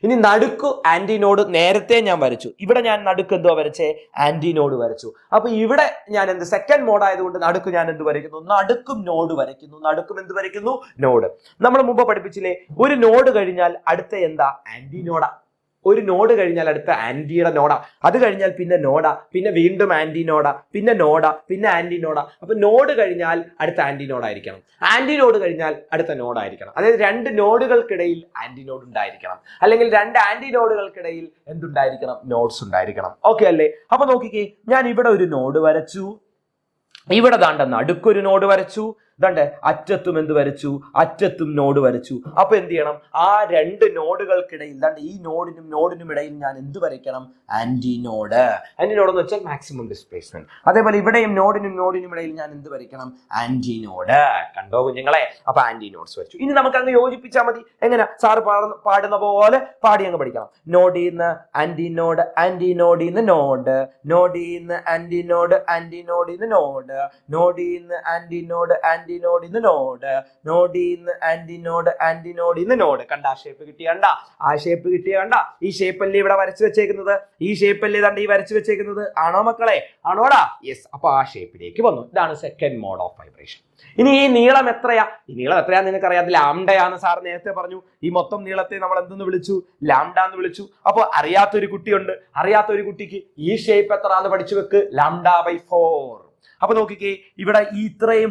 ഇനി നടുക്ക് ആന്റിനോഡ് നേരത്തെ ഞാൻ വരച്ചു. ഇവിടെ ഞാൻ നടുക്ക് എന്തുവാ വരച്ചേ? ആന്റിനോഡ് വരച്ചു. അപ്പൊ ഇവിടെ ഞാൻ സെക്കൻഡ് മോഡ് ആയതുകൊണ്ട് നടുക്ക് ഞാൻ എന്ത് വരയ്ക്കുന്നു? നടുക്കും നോഡ് വരയ്ക്കുന്നു. നടുക്കും എന്ത് വരയ്ക്കുന്നു? നോഡ്. നമ്മൾ മുമ്പ് പഠിപ്പിച്ചില്ലേ, ഒരു നോഡ് കഴിഞ്ഞാൽ അടുത്ത എന്താ? ആന്റിനോഡാ. ഒരു നോഡ് കഴിഞ്ഞാൽ അടുത്ത ആന്റിയുടെ നോഡാ, അത് കഴിഞ്ഞാൽ പിന്നെ നോഡാ, പിന്നെ വീണ്ടും ആന്റിനോഡാ, പിന്നെ നോഡാ, പിന്നെ ആന്റിനോഡാ. അപ്പൊ നോഡ് കഴിഞ്ഞാൽ അടുത്ത ആന്റിനോഡായിരിക്കണം, ആന്റിനോഡ് കഴിഞ്ഞാൽ അടുത്ത നോഡായിരിക്കണം. അതായത് രണ്ട് നോഡുകൾക്കിടയിൽ ആന്റിനോഡ് ഉണ്ടായിരിക്കണം, അല്ലെങ്കിൽ രണ്ട് ആന്റിനോഡുകൾക്കിടയിൽ എന്തുണ്ടായിരിക്കണം? നോഡ്സ് ഉണ്ടായിരിക്കണം. ഓക്കെ അല്ലേ? അപ്പൊ നോക്കിക്കേ, ഞാൻ ഇവിടെ ഒരു നോഡ് വരച്ചു, ഇവിടെ ദാണ്ട നടുക്കൊരു നോഡ് വരച്ചു, ഇതാണ്ട് അറ്റത്തും എന്ത് വരച്ചു, അറ്റത്തും നോഡ് വരച്ചു. അപ്പൊ എന്ത് ചെയ്യണം, ആ രണ്ട് നോഡുകൾക്കിടയിൽ ഇതാണ്ട് ഈ നോഡിനും ഇടയിൽ ഞാൻ എന്ത് വരയ്ക്കണം, ആന്റി നോഡ്. ആന്റി നോഡ് എന്ന് വെച്ചാൽ മാക്സിമം ഡിസ്പ്ലേസ്മെന്റ്. അതേപോലെ ഇവിടെയും നോഡിനും ഇടയിൽ ഞാൻ എന്ത് വരയ്ക്കണം, ആന്റി നോഡ്. കണ്ടോ കുഞ്ഞുങ്ങളെ? അപ്പൊ ആന്റി നോഡ്സ് വരച്ചു. ഇനി നമുക്ക് അങ്ങ് യോജിപ്പിച്ചാൽ മതി. എങ്ങനെ? സാറ് പാടുന്ന പോലെ പാടി അങ്ങ് പഠിക്കണം. നോഡിന്ന് ആന്റി നോഡ്, ആന്റി നോഡിന്ന് നോഡ്, നോഡിന്ന് ആന്റി നോഡ്, ആന്റി നോഡിന്ന് നോഡ്, നോഡിന്ന് ആന്റി നോഡ്, ആന്റി നോഡിന്ന് നോഡ്, നോഡിന്ന് ആന്റി നോഡ്, ആന്റി നോഡിന്ന് നോഡ്. കണ്ട? ആ ഷേപ്പ് കിട്ടിയണ്ട? ആ ഷേപ്പ് കിട്ടിയണ്ട? ഈ ഷേപ്പ് അല്ലേ ഇവിടെ വരച്ചു വെച്ചേക്കുന്നത്? ഈ ഷേപ്പ് അല്ലേ ഈ വരച്ചു വെച്ചേക്കുന്നത്? ആണോ മക്കളെ? ആണോടാ? യെസ്. അപ്പൊ ആ ഷേപ്പിലേക്ക് വന്നു. ഇതാണ് സെക്കൻഡ് മോഡ് ഓഫ് വൈബ്രേഷൻ. ഇനി ഈ നീളം എത്രയാ? ഈ നീളം എത്രയാന്ന് നിനക്കറിയാം. ലാംഡയാന്ന് സാർ നേരത്തെ പറഞ്ഞു. ഈ മൊത്തം നീളത്തെ നമ്മൾ എന്തെന്ന് വിളിച്ചു? ലാംഡ എന്ന് വിളിച്ചു. അപ്പൊ അറിയാത്തൊരു കുട്ടിയുണ്ട്. അറിയാത്തൊരു കുട്ടിക്ക് ഈ ഷേപ്പ് എത്രയാന്ന് പഠിച്ചു വെക്ക്. λ/4. അപ്പൊ നോക്കിക്കേ, ഇവിടെ ഈ ഇത്രയും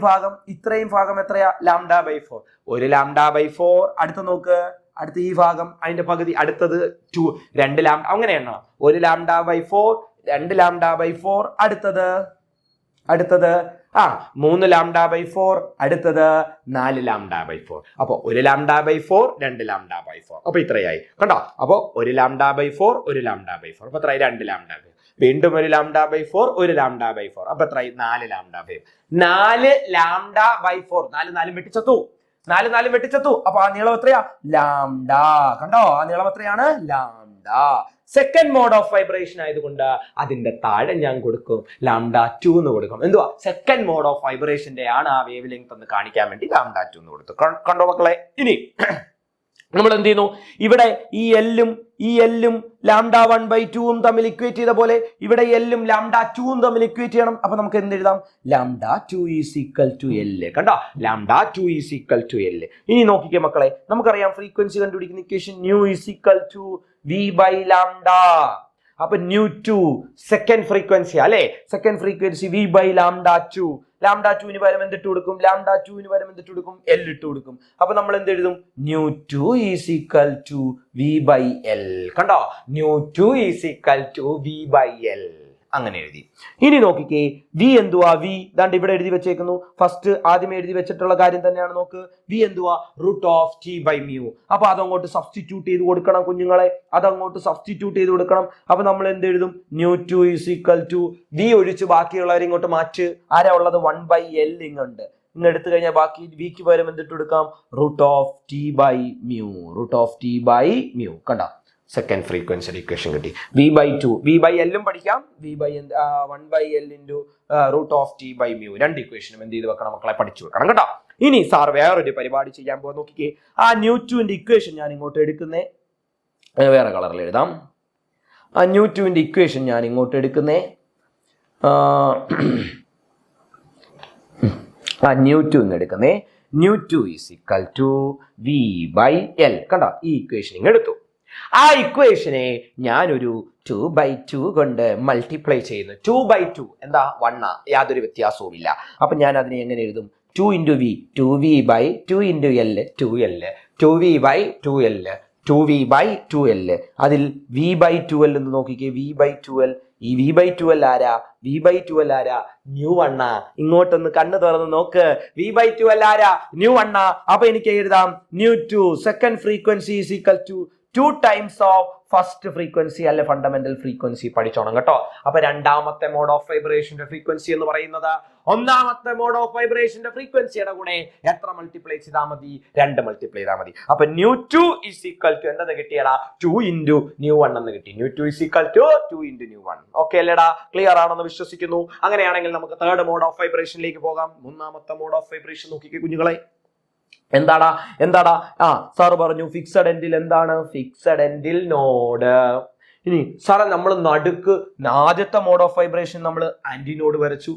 ഭാഗം എത്രയാ? λ/4. ഒരു λ/4. അടുത്ത നോക്ക്, അടുത്ത ഈ ഭാഗം അതിന്റെ പകുതി, അടുത്തത് 2, 2 ലാംഡ. അങ്ങനെ എണ്ണണം. ഒരു λ/4, 2 λ/4, അടുത്തത് 3 λ/4, അടുത്തത് 4 λ/4. അപ്പൊ 1 λ/4, 2 λ/4. അപ്പൊ ഇത്രയായി. കണ്ടോ? അപ്പൊ 1 λ/4, 1 λ/4. അപ്പൊ എത്രയായി? 2 λ/4. വീണ്ടും 1 λ/4, 1 λ/4. അപ്പൊ എത്രയായി? 4 λ/4. 4 λ/4. 4 വെട്ടിച്ചെത്തു. 4 വെട്ടിച്ചെത്തു. അപ്പൊ ആ നീളം എത്രയാ? ലാംഡ. കണ്ടോ? ആ നീളം എത്രയാണ്? Lambda. Second mode of vibration ആയതുകൊണ്ട് അതിന്റെ താഴെ ഞാൻ കൊടുക്കും λ2 എന്ന് കൊടുക്കും. എന്തുവാ? സെക്കൻഡ് മോഡ് ഓഫ് വൈബ്രേഷന്റെ ആണ് ആ വേവ് ലെങ്ത് എന്ന് കാണിക്കാൻ വേണ്ടി λ2 എന്ന് കൊടുത്തു. കണ്ടോ മക്കളെ? ഇനി നമ്മൾ എന്ത് ചെയ്യുന്നു? ഇവിടെ ഈ എല്ലും λ1/2 തമ്മിൽ ഇക്വേറ്റ് ചെയ്ത പോലെ ഇവിടെ എല്ലും λ2 തമ്മിൽ ഇക്വേറ്റ് ചെയ്യണം. അപ്പൊ നമുക്ക് എന്ത് എഴുതാം? λ2 = L. കണ്ടോ? λ2 = L. ഇനി നോക്കിക്കേ മക്കളെ, നമുക്കറിയാം ഫ്രീക്വൻസി കണ്ടുപിടിക്കുന്ന ഇക്വേഷൻ ν = v/λ. അപ്പൊ ν2 സെക്കൻഡ് ഫ്രീക്വൻസി അല്ലെ? Second frequency v/λ2. λ2 പകരം എന്തിട്ട് കൊടുക്കും? λ2 പകരം എന്തിട്ട് കൊടുക്കും? L ഇട്ട് കൊടുക്കും. അപ്പൊ നമ്മൾ എന്ത് എഴുതും? ν2 = v/L. കണ്ടോ? ν2 = v/L. അങ്ങനെ എഴുതി. ഇനി നോക്കിക്കേ, v എന്തുവാ? v ദാണ്ട് ഇവിടെ എഴുതി വെച്ചേക്കുന്നു. ഫസ്റ്റ് ആദ്യം എഴുതി വെച്ചിട്ടുള്ള കാര്യം തന്നെയാണ്. നോക്ക്, v എന്തുവാ? √T/μ. അപ്പൊ അതങ്ങോട്ട് സബ്സ്റ്റിറ്റ്യൂട്ട് ചെയ്ത് കൊടുക്കണം കുഞ്ഞുങ്ങളെ. അതങ്ങോട്ട് സബ്സ്റ്റിറ്റ്യൂട്ട് ചെയ്ത് കൊടുക്കണം. അപ്പൊ നമ്മൾ എന്ത് എഴുതും? ν2 = v ഒഴിച്ച് ബാക്കിയുള്ളവരെ ഇങ്ങോട്ട് മാറ്റ്. ആരാ ഉള്ളത്? 1/L ഇങ്ങുണ്ട്. ഇങ്ങ് എടുത്തു കഴിഞ്ഞാൽ ബാക്കി വിക്ക് പകരം എന്തിട്ട് കൊടുക്കാം? √T/μ. കണ്ടോ? സെക്കൻഡ് ഫ്രീക്വൻസി ഇക്വേഷൻ കിട്ടി. v/2. v/L പഠിക്കാം. 1/L √T/μ. രണ്ട് ഇക്വേഷനും എന്ത് ചെയ്ത് വെക്കണം മക്കളെ? പഠിച്ചു വെക്കണം കേട്ടോ. ഇനി സാർ വേറൊരു പരിപാടി ചെയ്യാൻ പോകാൻ. നോക്കിക്കേ, ആ ν2 ഇക്വേഷൻ ഞാൻ ഇങ്ങോട്ട് എടുക്കുന്നേ. വേറെ കളറിൽ എഴുതാം. ആ ν2 ഇക്വേഷൻ ഞാൻ ഇങ്ങോട്ട് എടുക്കുന്നേ. ν2 എന്ന് എടുക്കുന്നേ. ν2 = v/L. കണ്ടോ? ഈ ഇക്വേഷൻ ഇങ്ങ് എടുത്തു. ആ ഇക്വേഷനെ ഞാനൊരു 2/2 കൊണ്ട് മൾട്ടിപ്ലൈ ചെയ്യുന്നു. 2/2 എന്താ? 1. യാതൊരു വ്യത്യാസവും ഇല്ല. അപ്പൊ ഞാൻ അതിനെ എങ്ങനെ എഴുതും? 2 × v, 2v/2 × L, 2L, 2v/2L, 2v/2L. അതിൽ v/2L എന്ന് നോക്കിക്കേ. v/2L. ഈ v/2L ആരാ? v/2L ആരാ? ν1. ഇങ്ങോട്ടൊന്ന് കണ്ണ് തുറന്ന് നോക്ക്. v/2L ആരാ? ν1. അപ്പൊ എനിക്ക് എഴുതാം ν2 second frequency = 2 times of first frequency അല്ലെ ഫണ്ടമെന്റൽ ഫ്രീക്വൻസി. പഠിച്ചോണം കേട്ടോ. അപ്പൊ രണ്ടാമത്തെ മോഡ് ഓഫ് വൈബ്രേഷന്റെ ഫ്രീക്വൻസി എന്ന് പറയുന്നത് ഒന്നാമത്തെ മോഡ് ഓഫ് വൈബ്രേഷന്റെ ഫ്രീക്വൻസിയുടെ കൂടെ എത്ര മൾട്ടിപ്ലൈ ചെയ്താൽ മതി? 2 മൾട്ടിപ്ലൈ ചെയ്താൽ മതി. അപ്പൊ ν2 = എന്താ കിട്ടിയടാ? 2 × ν1 എന്ന് കിട്ടി. ν2 = 2 × ν1. ഓക്കെ അല്ലേടാ? ക്ലിയർ ആണെന്ന് വിശ്വസിക്കുന്നു. അങ്ങനെയാണെങ്കിൽ നമുക്ക് തേർഡ് മോഡ് ഓഫ് വൈബ്രേഷനിലേക്ക് പോകാം. മൂന്നാമത്തെ മോഡ് ഓഫ് വൈബ്രേഷൻ നോക്കിക്കേ കുഞ്ഞുങ്ങളെ. എന്താടാ? സാറ് പറഞ്ഞു ഫിക്സഡ് എൻഡിൽ. എന്താണ് ഫിക്സഡ് എൻഡിൽ? നോഡ്. ഇനി സാറേ നമ്മൾ നടുക്ക് ആദ്യത്തെ മോഡ് ഓഫ് വൈബ്രേഷൻ നമ്മൾ ആന്റി നോഡ് വരച്ചു.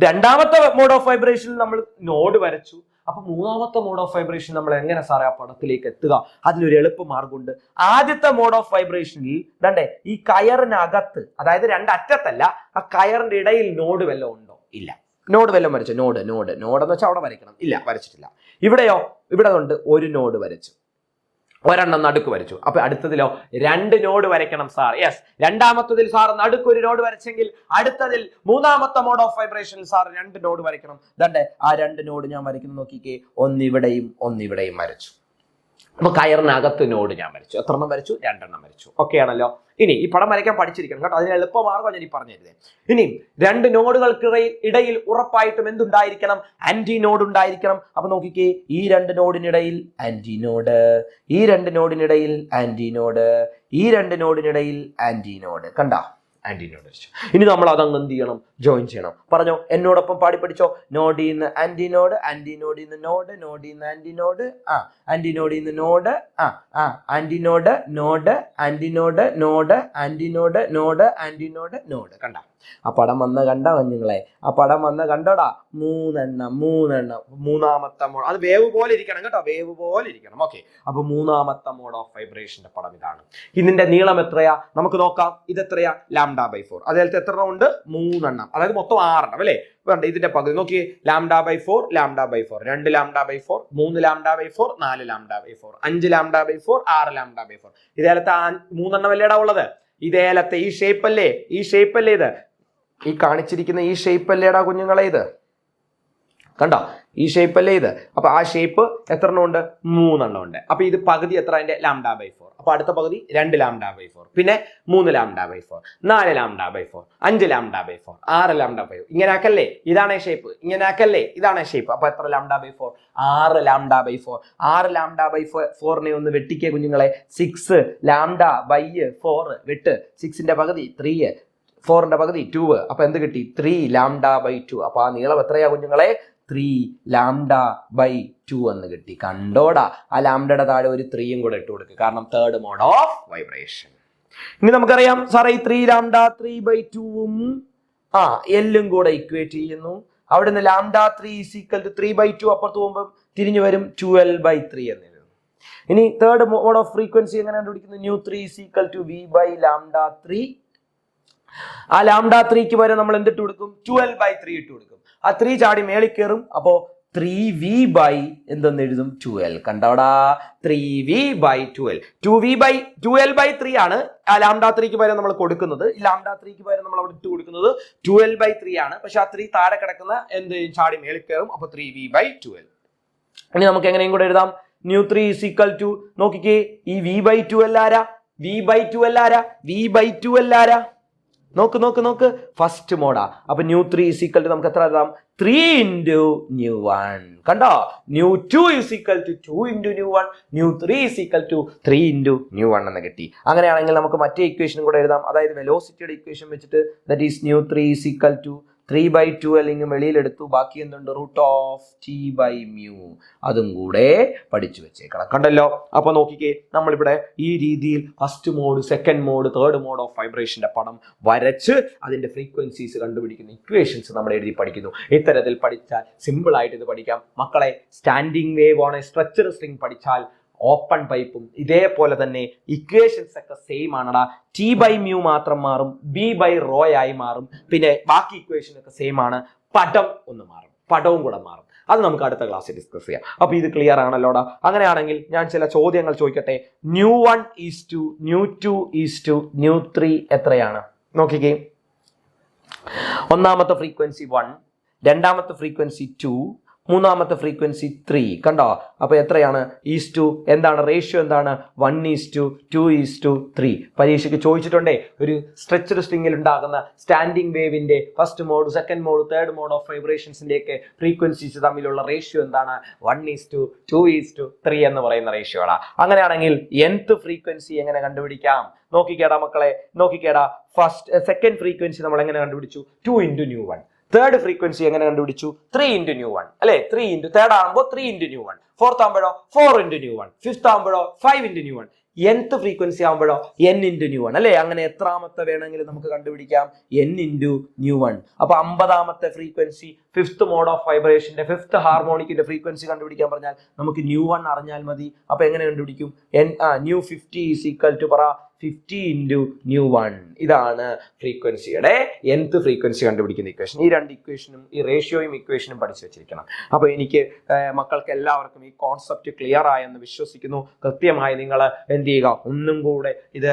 രണ്ടാമത്തെ മോഡ് ഓഫ് വൈബ്രേഷനിൽ നമ്മൾ നോഡ് വരച്ചു. അപ്പൊ മൂന്നാമത്തെ മോഡ് ഓഫ് വൈബ്രേഷൻ നമ്മൾ എങ്ങനെ സാറേ ആ പടത്തിലേക്ക് എത്തുക? അതിലൊരു എളുപ്പ മാർഗമുണ്ട്. ആദ്യത്തെ മോഡ് ഓഫ് വൈബ്രേഷനിൽ ദണ്ടേ ഈ കയറിനകത്ത്, അതായത് രണ്ടറ്റത്തല്ല, ആ കയറിന്റെ ഇടയിൽ നോഡ് വല്ലതും ഉണ്ടോ? ഇല്ല. നോഡ് വല്ലതും വരച്ചു? നോഡ് എന്ന് വെച്ചാൽ അവിടെ വരയ്ക്കണം. ഇല്ല, വരച്ചിട്ടില്ല. ഇവിടെയോ? ഇവിടെ കൊണ്ട് ഒരു നോഡ് വരച്ചു. ഒരെണ്ണം നടുക്ക് വരച്ചു. അപ്പൊ അടുത്തതിലോ 2 നോഡ് വരയ്ക്കണം സാർ. യെസ്, രണ്ടാമത്തതിൽ സാർ നടുക്ക് ഒരു നോഡ് വരച്ചെങ്കിൽ അടുത്തതിൽ മൂന്നാമത്തെ മോഡ് ഓഫ് വൈബ്രേഷനിൽ സാർ 2 നോഡ് വരയ്ക്കണം. ദാണ്ടെ ആ 2 നോഡ് ഞാൻ വരയ്ക്കുന്നു. നോക്കിക്കേ, ഒന്നിവിടെയും ഒന്നിവിടെയും വരച്ചു. അപ്പൊ കയറിനകത്ത് നോഡ് ഞാൻ വരച്ചു. എത്ര എണ്ണം വരച്ചു? 2 എണ്ണം വരച്ചു. ഓക്കെ ആണല്ലോ. ഇനി ഈ പടം വരയ്ക്കാൻ പഠിച്ചിരിക്കണം കേട്ടോ. അതിന് എളുപ്പമാർഗം ഞാൻ ഈ പറഞ്ഞിരുന്നേ. ഇനി 2 നോഡുകൾക്കിടയിൽ ഉറപ്പായിട്ടും എന്തുണ്ടായിരിക്കണം? ആന്റി നോഡ് ഉണ്ടായിരിക്കണം. അപ്പൊ നോക്കിക്കേ, ഈ 2 നോഡിനിടയിൽ ആന്റി നോഡ്, ഈ 2 നോഡിനിടയിൽ ആന്റി നോഡ്, ഈ 2 നോഡിനിടയിൽ ആന്റി നോഡ്. കണ്ട ആന്റി നോഡ് വെച്ചു. ഇനി നമ്മൾ അതങ്ങ് എന്ത് ചെയ്യണം? ജോയിൻ ചെയ്യണം. പറഞ്ഞോ, എന്നോടൊപ്പം പാടി പഠിച്ചോ. നോഡിന്ന് ആന്റി നോഡ്, ആന്റി നോഡിന്ന് നോഡ്, നോഡിന്ന് ആന്റി നോഡ്, ആന്റി നോഡിന്ന് node, antinode, node, antinode, node, antinode, node, antinode, node. കണ്ട ആ പടം വന്ന് കണ്ട കുഞ്ഞുങ്ങളെ? ആ പടം വന്ന് കണ്ടോടാ? 3 എണ്ണം. മൂന്നാമത്തെ മോഡ്. അത് വേവ് പോലെ ഇരിക്കണം കേട്ടോ, വേവ് പോലെ ഇരിക്കണം. ഓക്കെ, അപ്പൊ മൂന്നാമത്തെ മോഡ് ഓഫ് വൈബ്രേഷന്റെ പടം ഇതാണ്. ഇതിന്റെ നീളം എത്രയാ? നമുക്ക് നോക്കാം. ഇത് എത്രയാ? λ/4. അതിലത്തെ എത്ര എണ്ണം ഉണ്ട്? 3 എണ്ണം. അതായത് മൊത്തം 6 എണ്ണം അല്ലേ? വേണ്ട, ഇതിന്റെ പകുതി നോക്കി. λ/4, λ/4, 2 λ/4, 3 λ/4, 4 λ/4, 5 λ/4, 6 λ/4. ഇതേലത്തെ 3 എണ്ണം അല്ലേടാ ഉള്ളത്? ഇതേലത്തെ ഈ ഷേപ്പ് അല്ലേ? ഈ ഷേപ്പ് അല്ലേ ഇത്? ഈ കാണിച്ചിരിക്കുന്ന ഈ ഷേപ്പ് അല്ലേടാ കുഞ്ഞുങ്ങളെ ഇത്? കണ്ടോ? ഈ ഷേപ്പ് അല്ലേ ഇത്? അപ്പൊ ആ ഷേപ്പ് എത്ര എണ്ണം ഉണ്ട്? 3 എണ്ണം ഉണ്ട്. അപ്പൊ ഇത് പകുതി എത്ര? അതിന്റെ λ/4. അപ്പൊ അടുത്ത പകുതി 2 λ/4, പിന്നെ 3 λ/4, 4 λ/4, 5 λ/4, 6 λ/4. ഇങ്ങനെ ആക്കല്ലേ? ഇതാണ് ഷേപ്പ്. ഇങ്ങനെ ആക്കല്ലേ? ഇതാണ് ഷേപ്പ്. അപ്പൊ എത്ര λ/4? 6 λ/4. 6 λ/4നെ ഒന്ന് വെട്ടിക്കേ കുഞ്ഞുങ്ങളെ. 6 λ/4 വെട്ട്. 6ന്റെ പകുതി 3, 4ന്റെ പകുതി 2. അപ്പൊ എന്ത് കിട്ടി? 3 λ/2. അപ്പൊ ആ നീളം എത്രയാ കുഞ്ഞുങ്ങളെ? 3 λ/2 എന്ന് കിട്ടി. കണ്ടോടാ? ആ ലാംഡയുടെ താഴെ ഒരു 3യും കൂടെ ഇട്ട് കൊടുക്കുക, കാരണം തേർഡ് മോഡ് ഓഫ് വൈബ്രേഷൻ. ഇനി നമുക്കറിയാം സാറേ, ഈ 3 λ 3/2ഉം എല്ലും കൂടെ ഇക്വേറ്റ് ചെയ്യുന്നു. അവിടുന്ന് λ3 = 3/2 അപ്പുറത്ത് പോകുമ്പോൾ തിരിഞ്ഞു വരും 12/3 എന്ന് എഴുതും. ഇനി തേർഡ് മോഡ് ഓഫ് ഫ്രീക്വൻസി എങ്ങനെ കണ്ടുപിടിക്കുന്നു? ν3 = v/λ3. ആ λ3ക്ക് വരെ നമ്മൾ എന്തിട്ട് കൊടുക്കും? 12/3 ഇട്ട് കൊടുക്കും. ആ 3 ചാടി മേളിൽ കയറും. അപ്പോ 3v/ എന്തെന്ന് എഴുതും? 12. കണ്ടോടാ? 3v/12. 12/3 ആണ് ആ λ3ക്ക് പകരം നമ്മൾ കൊടുക്കുന്നത്. ഈ λ3ക്ക് പകരം നമ്മൾ അവിടെ ഇട്ട് കൊടുക്കുന്നത് 12/3 ആണ്. പക്ഷെ ആ 3 താഴെ കിടക്കുന്ന എന്ത് ചാടി മേളിൽ കയറും. അപ്പൊ 3v/12. ഇനി നമുക്ക് എങ്ങനെയും കൂടെ എഴുതാം. ν3 = നോക്കിക്കേ, ഈ v/12 ആരാ? v/12 ആരാ? v/12 ആരാ? നോക്ക് ഫസ്റ്റ് മോഡാ. അപ്പൊ ν3 = നമുക്ക് എത്ര എഴുതാം? 3 × ν1. കണ്ടോ? ν2 = 2 × ν1, ν3 = 3 × ν1 എന്ന് കിട്ടി. അങ്ങനെയാണെങ്കിൽ നമുക്ക് മറ്റേ ഇക്വേഷനും കൂടെ എഴുതാം. അതായത് വെലോസിറ്റിയുടെ ഇക്വേഷൻ വെച്ചിട്ട്, ദാറ്റ് ഈസ് ν3 = 3/2 അല്ലെങ്കിൽ വെളിയിലെടുത്തു. ബാക്കി എന്തുണ്ട്? √T/μ. അതും കൂടെ പഠിച്ചു വെച്ചേക്കണം. കണ്ടല്ലോ? അപ്പൊ നോക്കിക്കേ, നമ്മളിവിടെ ഈ രീതിയിൽ first mode, second mode, third mode of വൈബ്രേഷന്റെ പടം വരച്ച് അതിന്റെ ഫ്രീക്വൻസീസ് കണ്ടുപിടിക്കുന്ന ഇക്വേഷൻസ് നമ്മൾ എഴുതി പഠിക്കുന്നു. ഇത്തരത്തിൽ പഠിച്ചാൽ സിമ്പിൾ ആയിട്ട് ഇത് പഠിക്കാം മക്കളെ. Standing wave on A stretcher string പഠിച്ചാൽ ഓപ്പൺ പൈപ്പും ഇതേപോലെ തന്നെ ഇക്വേഷൻസ് ഒക്കെ സെയിം ആണടാ. T/μ മാത്രം മാറും, B/ρ ആയി മാറും. പിന്നെ ബാക്കി ഇക്വേഷൻ ഒക്കെ സെയിം ആണ്. പടം ഒന്ന് മാറും, പടവും കൂടെ മാറും. അത് നമുക്ക് അടുത്ത ക്ലാസ്സിൽ ഡിസ്കസ് ചെയ്യാം. അപ്പൊ ഇത് ക്ലിയർ ആണല്ലോടാ? അങ്ങനെയാണെങ്കിൽ ഞാൻ ചില ചോദ്യങ്ങൾ ചോദിക്കട്ടെ. ν1 ν2 ν3 എത്രയാണ്? നോക്കിക്കേ. ഒന്നാമത്തെ ഫ്രീക്വൻസി 1, രണ്ടാമത്തെ ഫ്രീക്വൻസി 2, മൂന്നാമത്തെ ഫ്രീക്വൻസി 3. കണ്ടോ? അപ്പൊ എത്രയാണ്? ഈസ്റ്റു എന്താണ്? റേഷ്യോ എന്താണ്? 1:2:3. പരീക്ഷയ്ക്ക് ചോദിച്ചിട്ടുണ്ടേ. ഒരു സ്ട്രെച്ചർ സ്ട്രിംഗിൽ ഉണ്ടാകുന്ന സ്റ്റാൻഡിംഗ് വേവിന്റെ first mode, second mode, third mode of വൈബ്രേഷൻസിന്റെ ഒക്കെ ഫ്രീക്വൻസീസ് തമ്മിലുള്ള റേഷ്യോ എന്താണ്? 1:2:3 എന്ന് പറയുന്ന റേഷ്യോ ആണ്. അങ്ങനെയാണെങ്കിൽ nth ഫ്രീക്വൻസി എങ്ങനെ കണ്ടുപിടിക്കാം? നോക്കിക്കേടാ മക്കളെ, നോക്കിക്കേടാ. സെക്കൻഡ് ഫ്രീക്വൻസി നമ്മൾ എങ്ങനെ കണ്ടുപിടിച്ചു? 2 × ν1. തേർഡ് ഫ്രീക്വൻസി എങ്ങനെ കണ്ടുപിടിച്ചു? 3 × ν1 അല്ലെ? തേർഡ് ആകുമ്പോൾ 3 × ν1, ഫോർത്ത് ആകുമ്പോഴോ 4 × ν1, ഫിഫ്ത്ത് ആകുമ്പോഴോ 5 × ν1, nth ഫ്രീക്വൻസി ആകുമ്പോഴോ n × ν1 അല്ലെ? അങ്ങനെ എത്രാമത്തെ വേണമെങ്കിലും നമുക്ക് കണ്ടുപിടിക്കാം? n × ν1. അപ്പൊ 50ാമത്തെ ഫ്രീക്വൻസി ഫിഫ്ത്ത് മോഡ് ഓഫ് വൈബ്രേഷന്റെ ഫിഫ്ത്ത് ഹാർമോണിക്കിന്റെ ഫ്രീക്വൻസി കണ്ടുപിടിക്കാൻ പറഞ്ഞാൽ നമുക്ക് ന്യൂ1 അറിഞ്ഞാൽ മതി. അപ്പൊ എങ്ങനെ കണ്ടുപിടിക്കും? Nu 50 is equal to 50 into nu one. ഇതാണ് ഫ്രീക്വൻസിയുടെ nth ഫ്രീക്വൻസി കണ്ടുപിടിക്കുന്ന ഇക്വേഷൻ. ഈ രണ്ട് ഇക്വേഷനും ഈ റേഷ്യോയും ഇക്വേഷനും പഠിച്ചു വെച്ചിരിക്കണം. അപ്പോൾ എനിക്ക് മക്കൾക്ക് എല്ലാവർക്കും ഈ കോൺസെപ്റ്റ് ക്ലിയർ ആയെന്ന് വിശ്വസിക്കുന്നു. കൃത്യമായി നിങ്ങൾ എന്ത് ചെയ്യുക, ഒന്നും കൂടെ ഇത്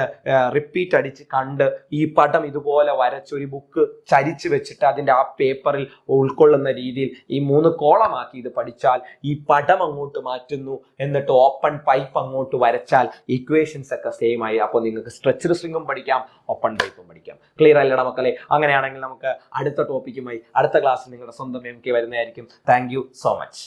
റിപ്പീറ്റ് അടിച്ച് കണ്ട് ഈ പടം ഇതുപോലെ വരച്ചൊരു ബുക്ക് ചരിച്ച് വെച്ചിട്ട് അതിൻ്റെ ആ പേപ്പറിൽ ഉൾക്കൊള്ളുന്ന രീതിയിൽ ഈ 3 കോളമാക്കി ഇത് പഠിച്ചാൽ ഈ പടം അങ്ങോട്ട് മാറ്റുന്നു, എന്നിട്ട് ഓപ്പൺ പൈപ്പ് അങ്ങോട്ട് വരച്ചാൽ ഇക്വേഷൻസ് ഒക്കെ സെയിം ആയി. അപ്പോൾ നിങ്ങൾക്ക് സ്ട്രെച്ച്ഡ് സ്ട്രിങ്ങും പഠിക്കാം, ഓപ്പൺ പൈപ്പും പഠിക്കാം. ക്ലിയർ അല്ലടാ മക്കളെ? അങ്ങനെയാണെങ്കിൽ നമുക്ക് അടുത്ത ടോപ്പിക്കുമായി അടുത്ത ക്ലാസ്സിൽ നിങ്ങളുടെ സ്വന്തം MK വരുന്നതായിരിക്കും. Thank you so much.